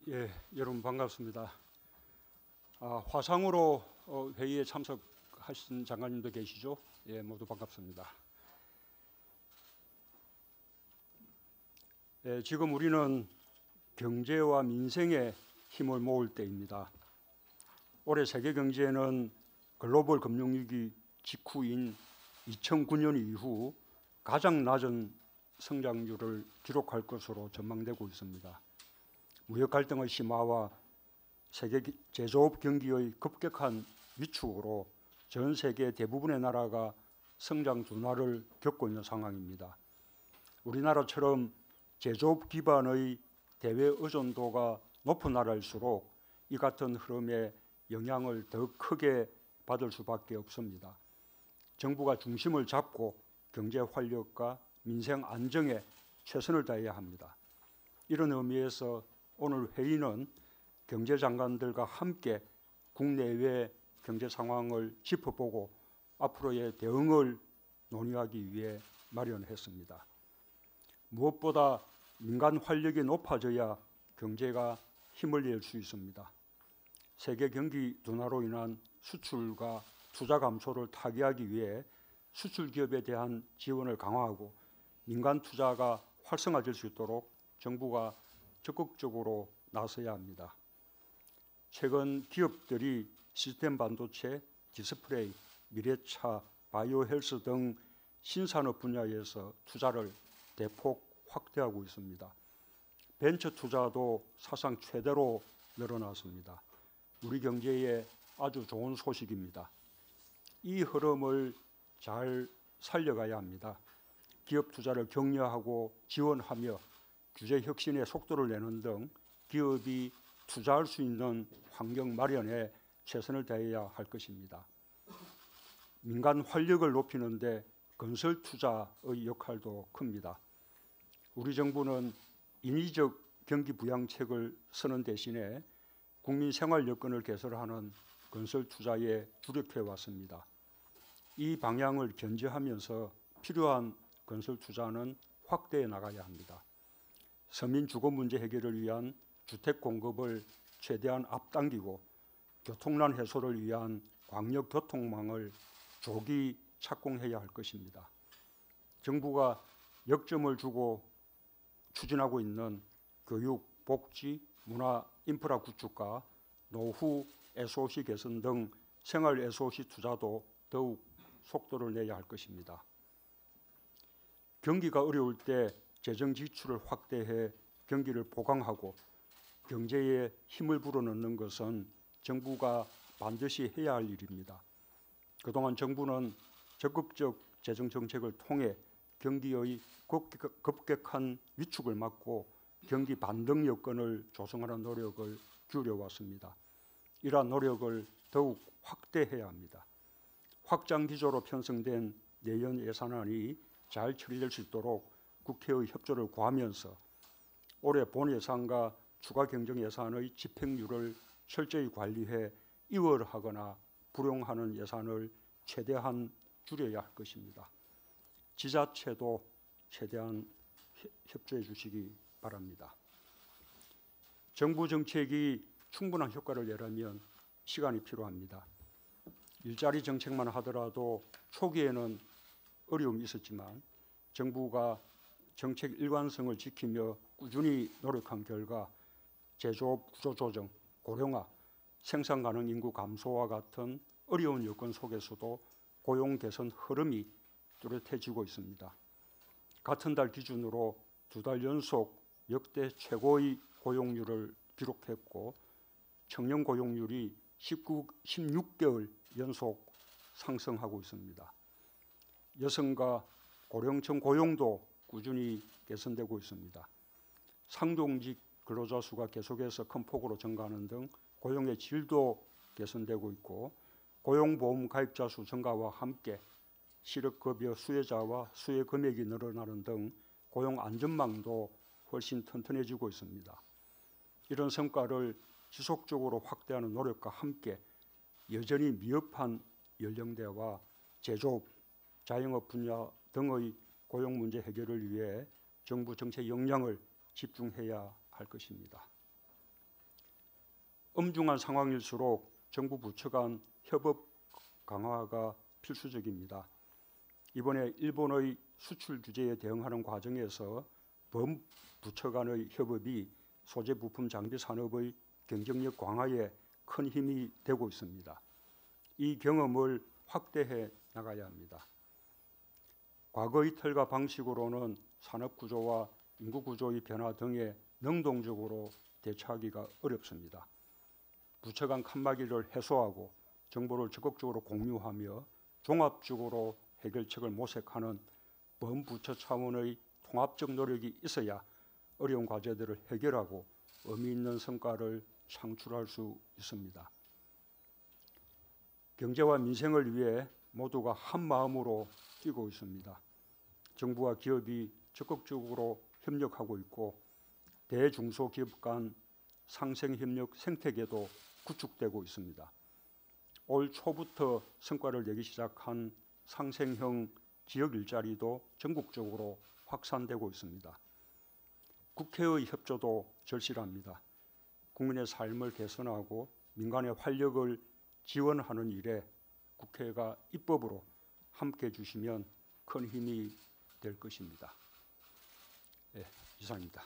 예, 여러분 반갑습니다. 화상으로 회의에 참석하신 장관님도 계시죠? 예, 모두 반갑습니다. 예, 지금 우리는 경제와 민생에 힘을 모을 때입니다. 올해 세계 경제는 글로벌 금융위기 직후인 2009년 이후 가장 낮은 성장률을 기록할 것으로 전망되고 있습니다. 무역 갈등의 심화와 세계 제조업 경기의 급격한 위축으로 전 세계 대부분의 나라가 성장 둔화를 겪고 있는 상황입니다. 우리나라처럼 제조업 기반의 대외 의존도가 높은 나라일수록 이 같은 흐름에 영향을 더 크게 받을 수밖에 없습니다. 정부가 중심을 잡고 경제 활력과 민생 안정에 최선을 다해야 합니다. 이런 의미에서 오늘 회의는 경제장관들과 함께 국내외 경제 상황을 짚어보고 앞으로의 대응을 논의하기 위해 마련했습니다. 무엇보다 민간 활력이 높아져야 경제가 힘을 낼 수 있습니다. 세계 경기 둔화로 인한 수출과 투자 감소를 타개하기 위해 수출 기업에 대한 지원을 강화하고 민간 투자가 활성화될 수 있도록 정부가 적극적으로 나서야 합니다. 최근 기업들이 시스템 반도체, 디스플레이, 미래차, 바이오 헬스 등 신산업 분야에서 투자를 대폭 확대하고 있습니다. 벤처 투자도 사상 최대로 늘어났습니다. 우리 경제에 아주 좋은 소식입니다. 이 흐름을 잘 살려가야 합니다. 기업 투자를 격려하고 지원하며 규제 혁신에 속도를 내는 등 기업이 투자할 수 있는 환경 마련에 최선을 다해야 할 것입니다. 민간 활력을 높이는 데 건설 투자의 역할도 큽니다. 우리 정부는 인위적 경기 부양책을 쓰는 대신에 국민 생활 여건을 개선하는 건설 투자에 주력해 왔습니다. 이 방향을 견제하면서 필요한 건설 투자는 확대해 나가야 합니다. 서민 주거 문제 해결을 위한 주택 공급을 최대한 앞당기고 교통난 해소를 위한 광역 교통망을 조기 착공해야 할 것입니다. 정부가 역점을 주고 추진하고 있는 교육, 복지, 문화, 인프라 구축과 노후 SOC 개선 등 생활 SOC 투자도 더욱 속도를 내야 할 것입니다. 경기가 어려울 때 재정 지출을 확대해 경기를 보강하고 경제에 힘을 불어넣는 것은 정부가 반드시 해야 할 일입니다. 그동안 정부는 적극적 재정 정책을 통해 경기의 급격한 위축을 막고 경기 반등 여건을 조성하는 노력을 기울여왔습니다. 이러한 노력을 더욱 확대해야 합니다. 확장 기조로 편성된 내년 예산안이 잘 처리될 수 있도록 국회의 협조를 구하면서 올해 본 예산과 추가 경정 예산의 집행률을 철저히 관리해 이월하거나 불용하는 예산을 최대한 줄여야 할 것입니다. 지자체도 최대한 협조해 주시기 바랍니다. 정부 정책이 충분한 효과를 내려면 시간이 필요합니다. 일자리 정책만 하더라도 초기에는 어려움이 있었지만 정부가 정책 일관성을 지키며 꾸준히 노력한 결과 제조업 구조 조정, 고령화, 생산 가능 인구 감소와 같은 어려운 여건 속에서도 고용 개선 흐름이 뚜렷해지고 있습니다. 같은 달 기준으로 2달 연속 역대 최고의 고용률을 기록했고 청년 고용률이 16개월 연속 상승하고 있습니다. 여성과 고령층 고용도 꾸준히 개선되고 있습니다. 상종직 근로자 수가 계속해서 큰 폭으로 증가하는 등 고용의 질도 개선되고 있고 고용보험 가입자 수 증가와 함께 실업급여 수혜자와 수혜 금액이 늘어나는 등 고용 안전망도 훨씬 튼튼해지고 있습니다. 이런 성과를 지속적으로 확대하는 노력과 함께 여전히 미흡한 연령대와 제조업, 자영업 분야 등의 고용 문제 해결을 위해 정부 정책 역량을 집중해야 할 것입니다. 엄중한 상황일수록 정부 부처 간 협업 강화가 필수적입니다. 이번에 일본의 수출 규제에 대응하는 과정에서 범부처 간의 협업이 소재 부품 장비 산업의 경쟁력 강화에 큰 힘이 되고 있습니다. 이 경험을 확대해 나가야 합니다. 과거의 틀과 방식으로는 산업 구조와 인구 구조의 변화 등에 능동적으로 대처하기가 어렵습니다. 부처 간 칸막이를 해소하고 정보를 적극적으로 공유하며 종합적으로 해결책을 모색하는 범부처 차원의 통합적 노력이 있어야 어려운 과제들을 해결하고 의미 있는 성과를 창출할 수 있습니다. 경제와 민생을 위해 모두가 한 마음으로 뛰고 있습니다. 정부와 기업이 적극적으로 협력하고 있고 대중소기업 간 상생협력 생태계도 구축되고 있습니다. 올 초부터 성과를 내기 시작한 상생형 지역 일자리도 전국적으로 확산되고 있습니다. 국회의 협조도 절실합니다. 국민의 삶을 개선하고 민간의 활력을 지원하는 일에 국회가 입법으로 함께해 주시면 큰 힘이 될 것입니다. 네, 이상입니다.